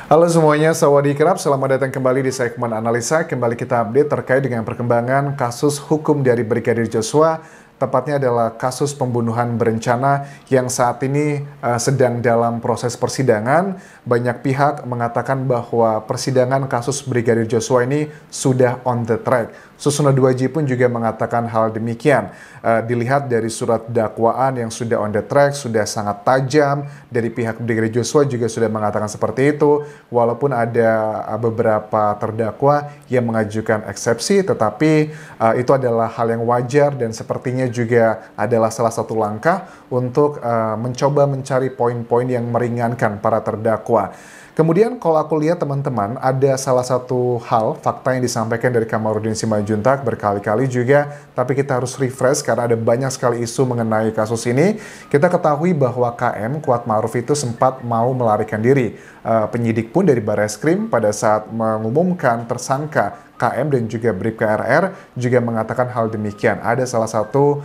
Halo semuanya, sawadee-krap, selamat datang kembali di segmen analisa. Kembali kita update terkait dengan perkembangan kasus hukum dari Brigadir Joshua. Tepatnya adalah kasus pembunuhan berencana yang saat ini sedang dalam proses persidangan. Banyak pihak mengatakan bahwa persidangan kasus Brigadir Joshua ini sudah on the track. Susuno 2J pun juga mengatakan hal demikian. Dilihat dari surat dakwaan yang sudah on the track, sudah sangat tajam. Dari pihak Brigadir Joshua juga sudah mengatakan seperti itu. Walaupun ada beberapa terdakwa yang mengajukan eksepsi, tetapi itu adalah hal yang wajar dan sepertinya juga adalah salah satu langkah untuk mencoba mencari poin-poin yang meringankan para terdakwa. Kemudian kalau aku lihat teman-teman, ada salah satu hal, fakta yang disampaikan dari Kamarudin Simanjuntak berkali-kali juga, tapi kita harus refresh karena ada banyak sekali isu mengenai kasus ini. Kita ketahui bahwa KM, Kuat Ma'ruf itu sempat mau melarikan diri. Penyidik pun dari Barreskrim pada saat mengumumkan tersangka KM dan juga Bribka RR juga mengatakan hal demikian. Ada salah satu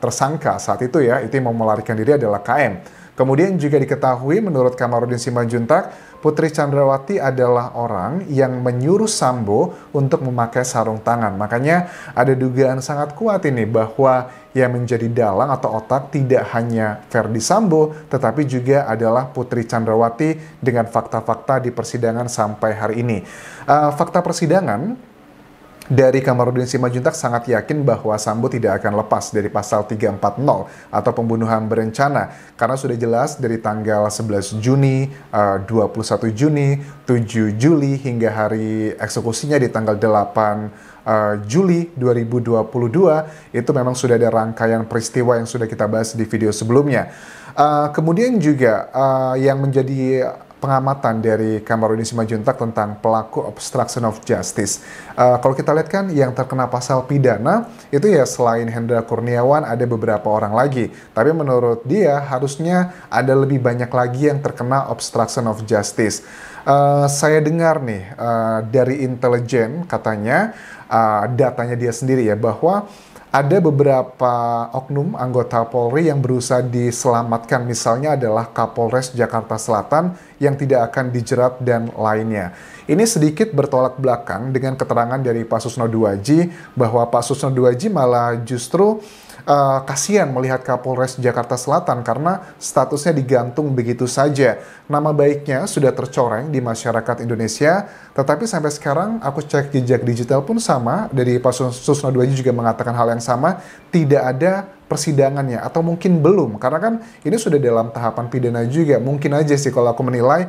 tersangka saat itu ya, itu yang mau melarikan diri adalah KM. Kemudian juga diketahui menurut Kamarudin Simanjuntak, Putri Chandrawati adalah orang yang menyuruh Sambo untuk memakai sarung tangan. Makanya ada dugaan sangat kuat ini bahwa yang menjadi dalang atau otak tidak hanya Verdi Sambo, tetapi juga adalah Putri Chandrawati dengan fakta-fakta di persidangan sampai hari ini. Fakta persidangan dari Kamarudin Simanjuntak sangat yakin bahwa Sambo tidak akan lepas dari pasal 340 atau pembunuhan berencana karena sudah jelas dari tanggal 11 Juni, 21 Juni, 7 Juli hingga hari eksekusinya di tanggal 8 Juli 2022 itu memang sudah ada rangkaian peristiwa yang sudah kita bahas di video sebelumnya. Kemudian juga yang menjadi pengamatan dari Kamarudin Simanjuntak tentang pelaku obstruction of justice. Kalau kita lihat kan yang terkena pasal pidana itu ya selain Hendra Kurniawan ada beberapa orang lagi. Tapi menurut dia harusnya ada lebih banyak lagi yang terkena obstruction of justice. Saya dengar nih dari intelijen katanya datanya dia sendiri ya bahwa ada beberapa oknum anggota Polri yang berusaha diselamatkan, misalnya adalah Kapolres Jakarta Selatan yang tidak akan dijerat dan lainnya. Ini sedikit bertolak belakang dengan keterangan dari Pak Susno 2J bahwa Pak Susno 2J malah justru kasihan melihat Kapolres Jakarta Selatan karena statusnya digantung begitu saja. Nama baiknya sudah tercoreng di masyarakat Indonesia, tetapi sampai sekarang aku cek jejak digital pun sama, dari Pak Susno 2J juga mengatakan hal yang sama, tidak ada persidangannya, atau mungkin belum, karena kan ini sudah dalam tahapan pidana juga. Mungkin aja sih kalau aku menilai,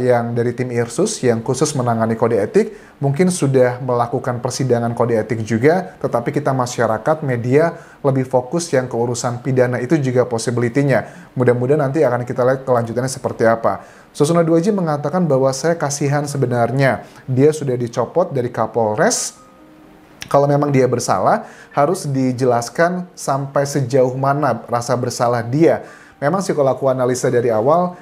yang dari tim Irsus yang khusus menangani kode etik mungkin sudah melakukan persidangan kode etik juga, tetapi kita masyarakat media lebih fokus yang ke urusan pidana, itu juga possibility-nya. Mudah-mudahan nanti akan kita lihat kelanjutannya seperti apa. Susno 2J mengatakan bahwa saya kasihan sebenarnya, dia sudah dicopot dari Kapolres. Kalau memang dia bersalah, harus dijelaskan sampai sejauh mana rasa bersalah dia. Memang sih kalau aku analisa dari awal,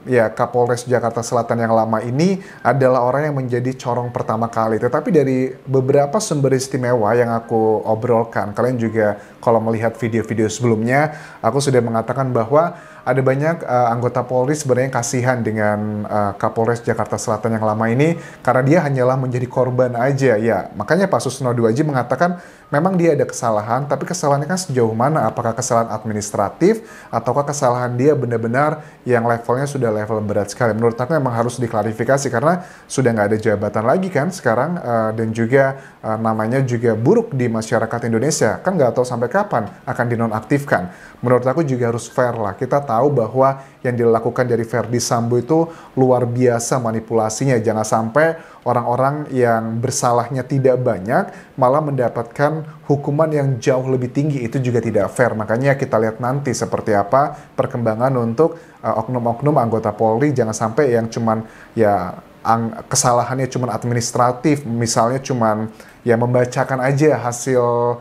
ya Kapolres Jakarta Selatan yang lama ini adalah orang yang menjadi corong pertama kali. Tetapi dari beberapa sumber istimewa yang aku obrolkan, kalian juga kalau melihat video-video sebelumnya, aku sudah mengatakan bahwa ada banyak anggota Polri sebenarnya kasihan dengan Kapolres Jakarta Selatan yang lama ini karena dia hanyalah menjadi korban aja ya. Makanya Pak Susno 2J mengatakan memang dia ada kesalahan, tapi kesalahannya kan sejauh mana? Apakah kesalahan administratif ataukah kesalahan dia benar-benar yang levelnya sudah level berat sekali? Menurut aku memang harus diklarifikasi karena sudah nggak ada jabatan lagi kan sekarang, dan juga namanya juga buruk di masyarakat Indonesia. Kan nggak tahu sampai kapan akan dinonaktifkan. Menurut aku juga harus fair lah. Kita tahu bahwa yang dilakukan dari Verdi Sambo itu luar biasa manipulasinya. Jangan sampai orang-orang yang bersalahnya tidak banyak malah mendapatkan hukuman yang jauh lebih tinggi. Itu juga tidak fair. Makanya kita lihat nanti seperti apa perkembangan untuk oknum-oknum anggota Polri. Jangan sampai yang cuman ya kesalahannya cuman administratif, misalnya cuman ya membacakan aja hasil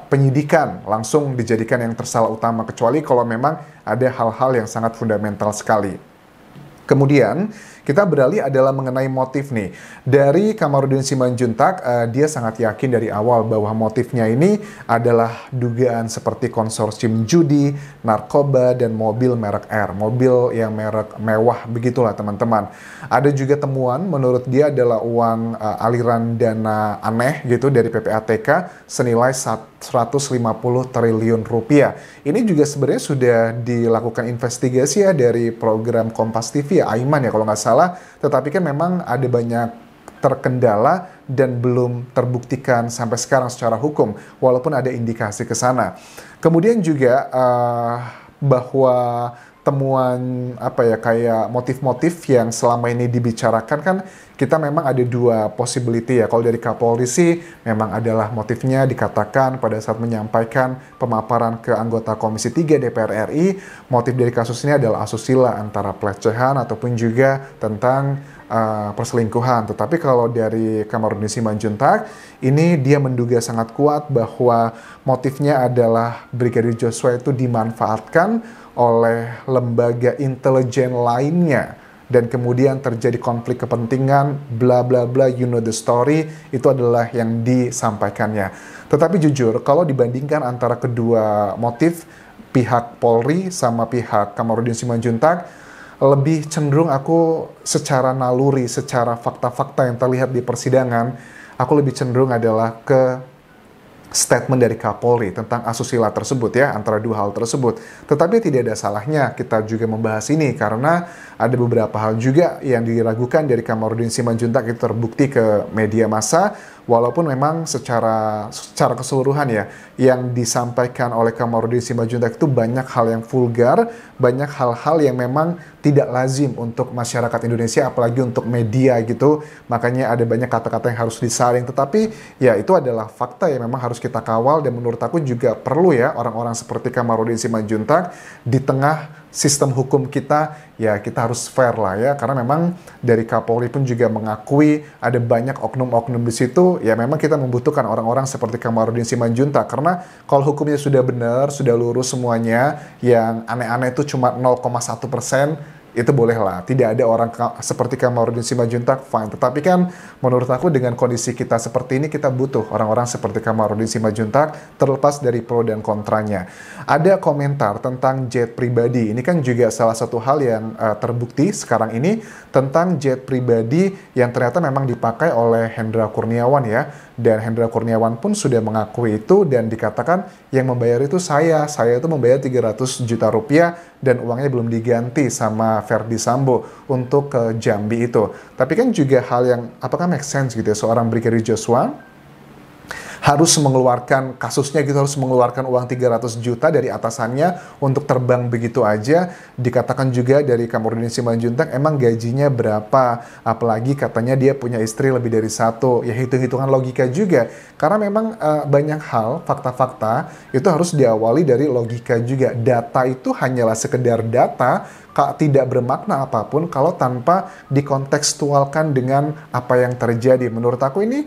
penyidikan langsung dijadikan yang tersalah utama, kecuali kalau memang ada hal-hal yang sangat fundamental sekali. Kemudian kita beralih adalah mengenai motif nih. Dari Kamarudin Simanjuntak, dia sangat yakin dari awal bahwa motifnya ini adalah dugaan seperti konsorsium judi, narkoba, dan mobil merek R. Mobil yang merek mewah begitulah teman-teman. Ada juga temuan menurut dia adalah uang aliran dana aneh gitu dari PPATK senilai 150 triliun rupiah. Ini juga sebenarnya sudah dilakukan investigasi ya dari program Kompas TV ya, Aiman ya kalau nggak salah. Tetapi kan memang ada banyak terkendala dan belum terbuktikan sampai sekarang secara hukum, walaupun ada indikasi ke sana. Kemudian juga bahwa temuan apa ya kayak motif-motif yang selama ini dibicarakan kan kita memang ada dua possibility ya. Kalau dari Kapolri sih memang adalah motifnya dikatakan pada saat menyampaikan pemaparan ke anggota Komisi 3 DPR RI, motif dari kasus ini adalah asusila antara pelecehan ataupun juga tentang perselingkuhan. Tetapi kalau dari Kamarudin Simanjuntak, ini dia menduga sangat kuat bahwa motifnya adalah Brigadir Joshua itu dimanfaatkan oleh lembaga intelijen lainnya dan kemudian terjadi konflik kepentingan bla bla bla, you know the story, itu adalah yang disampaikannya. Tetapi jujur kalau dibandingkan antara kedua motif, pihak Polri sama pihak Kamarudin Simanjuntak, lebih cenderung aku secara naluri, secara fakta-fakta yang terlihat di persidangan, aku lebih cenderung adalah ke statement dari Kapolri tentang asusila tersebut ya, antara dua hal tersebut. Tetapi tidak ada salahnya kita juga membahas ini karena ada beberapa hal juga yang diragukan dari Kamarudin Simanjuntak itu terbukti ke media massa, walaupun memang secara keseluruhan ya yang disampaikan oleh Kamarudin Simanjuntak itu banyak hal yang vulgar, banyak hal-hal yang memang tidak lazim untuk masyarakat Indonesia, apalagi untuk media gitu. Makanya ada banyak kata-kata yang harus disaring, tetapi ya itu adalah fakta yang memang harus kita kawal, dan menurut aku juga perlu ya orang-orang seperti Kamarudin Simanjuntak di tengah sistem hukum kita, ya kita harus fair lah ya, karena memang dari Kapolri pun juga mengakui ada banyak oknum-oknum di situ, ya memang kita membutuhkan orang-orang seperti Kamarudin Simanjuntak, karena kalau hukumnya sudah benar, sudah lurus semuanya, yang aneh-aneh itu cuma 0,1%, itu boleh lah, tidak ada orang seperti Kamarudin Simanjuntak, fine. Tetapi kan menurut aku dengan kondisi kita seperti ini, kita butuh orang-orang seperti Kamarudin Simanjuntak terlepas dari pro dan kontranya. Ada komentar tentang jet pribadi, ini kan juga salah satu hal yang terbukti sekarang ini tentang jet pribadi yang ternyata memang dipakai oleh Hendra Kurniawan ya, dan Hendra Kurniawan pun sudah mengakui itu dan dikatakan yang membayar itu saya itu membayar 300 juta rupiah dan uangnya belum diganti sama Verdi Sambo untuk ke Jambi itu. Tapi kan juga hal yang apakah make sense gitu ya, seorang Brigadir Joshua harus mengeluarkan kasusnya gitu, harus mengeluarkan uang 300 juta dari atasannya untuk terbang begitu aja. Dikatakan juga dari Kamarudin Simanjuntak emang gajinya berapa, apalagi katanya dia punya istri lebih dari satu, ya hitung-hitungan logika juga. Karena memang banyak hal, fakta-fakta itu harus diawali dari logika juga. Data itu hanyalah sekedar data, tidak bermakna apapun kalau tanpa dikontekstualkan dengan apa yang terjadi. Menurut aku ini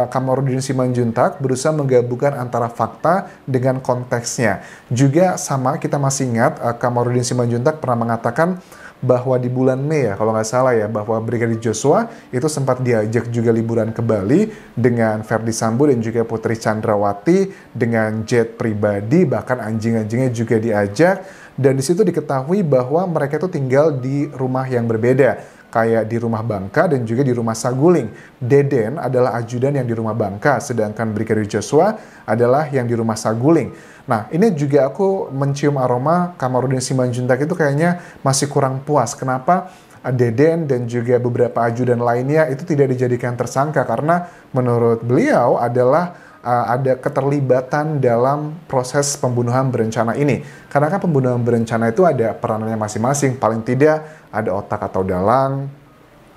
Kamarudin Simanjuntak berusaha menggabungkan antara fakta dengan konteksnya. Juga sama, kita masih ingat Kamarudin Simanjuntak pernah mengatakan bahwa di bulan Mei ya, kalau nggak salah ya, bahwa Brigadir Joshua itu sempat diajak juga liburan ke Bali dengan Verdi Sambo dan juga Putri Chandrawati dengan jet pribadi, bahkan anjing-anjingnya juga diajak. Dan di situ diketahui bahwa mereka itu tinggal di rumah yang berbeda, kayak di rumah Bangka dan juga di rumah Saguling. Deden adalah ajudan yang di rumah Bangka, sedangkan Brigadir Joshua adalah yang di rumah Saguling. Nah, ini juga aku mencium aroma Kamarudin Simanjuntak itu kayaknya masih kurang puas. Kenapa Deden dan juga beberapa ajudan lainnya itu tidak dijadikan tersangka? Karena menurut beliau adalah ada keterlibatan dalam proses pembunuhan berencana ini. Karena kan pembunuhan berencana itu ada peranannya masing-masing. Paling tidak ada otak atau dalang,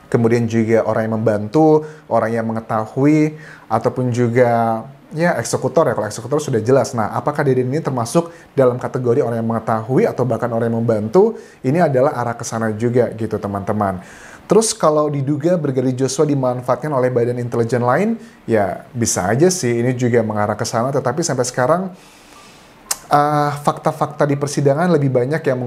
kemudian juga orang yang membantu, orang yang mengetahui, ataupun juga ya eksekutor ya. Kalau eksekutor sudah jelas. Nah, apakah Deden ini termasuk dalam kategori orang yang mengetahui atau bahkan orang yang membantu? Ini adalah arah ke sana juga gitu teman-teman. Terus kalau diduga Brigadir Joshua dimanfaatkan oleh badan intelijen lain, ya bisa aja sih ini juga mengarah ke sana. Tetapi sampai sekarang fakta-fakta di persidangan lebih banyak yang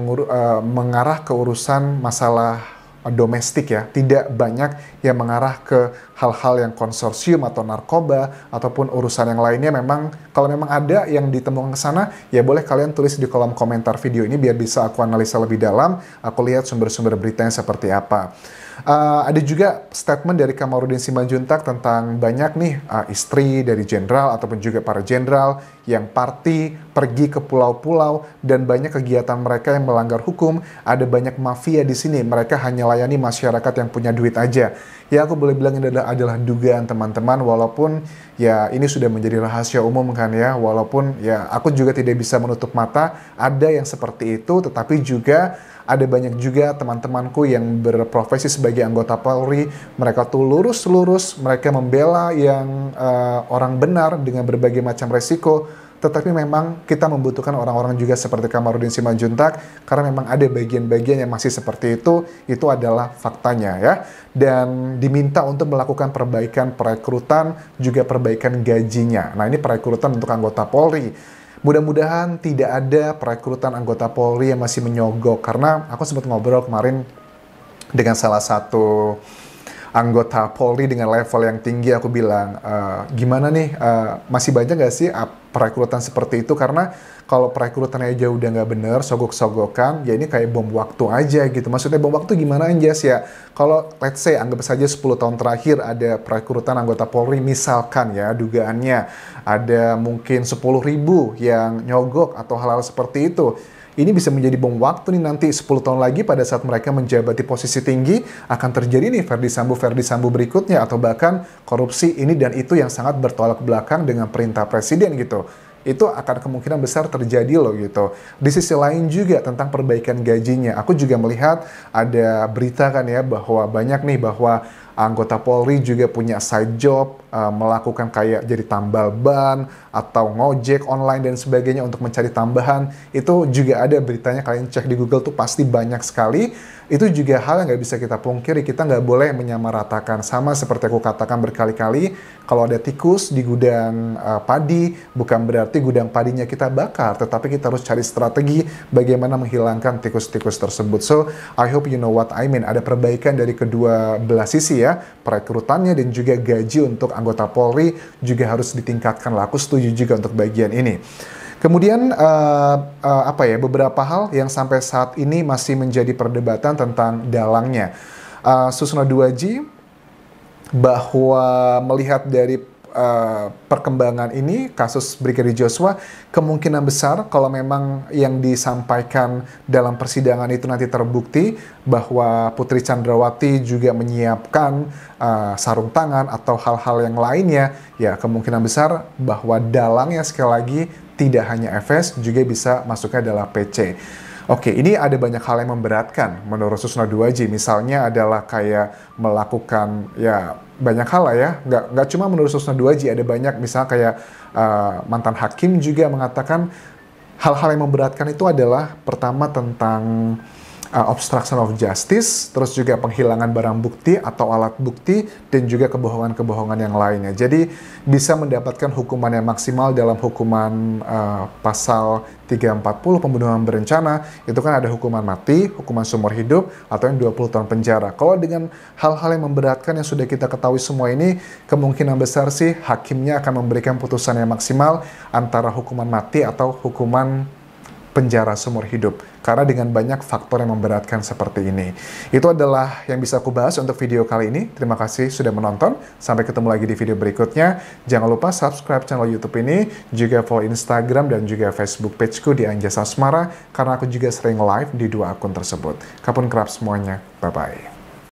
mengarah ke urusan masalah domestik ya, tidak banyak yang mengarah ke hal-hal yang konsorsium atau narkoba ataupun urusan yang lainnya. Memang kalau memang ada yang ditemukan ke sana, ya boleh kalian tulis di kolom komentar video ini biar bisa aku analisa lebih dalam, aku lihat sumber-sumber beritanya seperti apa. Ada juga statement dari Kamarudin Simanjuntak tentang banyak nih istri dari jenderal ataupun juga para jenderal yang party, pergi ke pulau-pulau, dan banyak kegiatan mereka yang melanggar hukum. Ada banyak mafia di sini, mereka hanya layani masyarakat yang punya duit aja. Ya aku boleh bilang ini adalah dugaan teman-teman, walaupun ya ini sudah menjadi rahasia umum kan ya, walaupun ya aku juga tidak bisa menutup mata ada yang seperti itu, tetapi juga ada banyak juga teman-temanku yang berprofesi sebagai anggota Polri, mereka tuh lurus-lurus, mereka membela yang orang benar dengan berbagai macam resiko. Tetapi memang kita membutuhkan orang-orang juga seperti Kamarudin Simanjuntak, karena memang ada bagian-bagian yang masih seperti itu adalah faktanya ya. Dan diminta untuk melakukan perbaikan perekrutan, juga perbaikan gajinya. Nah ini perekrutan untuk anggota Polri. Mudah-mudahan tidak ada perekrutan anggota Polri yang masih menyogok, karena aku sempat ngobrol kemarin dengan salah satu anggota Polri dengan level yang tinggi. Aku bilang, gimana nih, masih banyak nggak sih perekrutan seperti itu? Karena kalau perekrutannya aja udah nggak bener, sogok-sogokan, ya ini kayak bom waktu aja gitu. Maksudnya bom waktu gimana Anjas ya? Kalau let's say, anggap saja 10 tahun terakhir ada perekrutan anggota Polri, misalkan ya, dugaannya ada mungkin 10.000 yang nyogok atau hal-hal seperti itu. Ini bisa menjadi bom waktu nih, nanti 10 tahun lagi pada saat mereka menjabati posisi tinggi akan terjadi nih Verdi Sambo berikutnya, atau bahkan korupsi ini dan itu yang sangat bertolak belakang dengan perintah presiden gitu. Itu akan kemungkinan besar terjadi loh gitu. Di sisi lain juga tentang perbaikan gajinya, aku juga melihat ada berita kan ya bahwa banyak nih bahwa anggota Polri juga punya side job, melakukan kayak jadi tambal ban atau ngojek online dan sebagainya untuk mencari tambahan. Itu juga ada beritanya, kalian cek di Google tuh pasti banyak sekali. Itu juga hal yang nggak bisa kita pungkiri, kita nggak boleh menyamaratakan. Sama seperti aku katakan berkali-kali, kalau ada tikus di gudang padi, bukan berarti gudang padinya kita bakar, tetapi kita harus cari strategi bagaimana menghilangkan tikus-tikus tersebut. So, I hope you know what I mean. Ada perbaikan dari kedua belah sisi ya, perekrutannya dan juga gaji untuk anggota Polri juga harus ditingkatkan. Aku setuju juga untuk bagian ini. Kemudian beberapa hal yang sampai saat ini masih menjadi perdebatan tentang dalangnya. Susno Duaji, bahwa melihat dari perkembangan ini, kasus Brigadir Joshua, kemungkinan besar kalau memang yang disampaikan dalam persidangan itu nanti terbukti bahwa Putri Chandrawati juga menyiapkan sarung tangan atau hal-hal yang lainnya, ya kemungkinan besar bahwa dalangnya sekali lagi tidak hanya FS, juga bisa masuknya adalah PC. Oke, ini ada banyak hal yang memberatkan menurut Susno Duaji. Misalnya adalah kayak melakukan ya banyak hal lah ya. Nggak cuma menurut Susno Duaji, ada banyak misalnya kayak mantan hakim juga mengatakan hal-hal yang memberatkan itu adalah pertama tentang obstruction of justice, terus juga penghilangan barang bukti atau alat bukti, dan juga kebohongan-kebohongan yang lainnya. Jadi bisa mendapatkan hukuman yang maksimal dalam hukuman pasal 340 pembunuhan berencana, itu kan ada hukuman mati, hukuman seumur hidup, atau yang 20 tahun penjara. Kalau dengan hal-hal yang memberatkan yang sudah kita ketahui semua ini, kemungkinan besar sih hakimnya akan memberikan putusan yang maksimal antara hukuman mati atau hukuman penjara seumur hidup, karena dengan banyak faktor yang memberatkan seperti ini. Itu adalah yang bisa aku bahas untuk video kali ini. Terima kasih sudah menonton. Sampai ketemu lagi di video berikutnya. Jangan lupa subscribe channel YouTube ini, juga follow Instagram dan juga Facebook pageku di Anjas Asmara, karena aku juga sering live di dua akun tersebut. Kapun kerap semuanya. Bye-bye.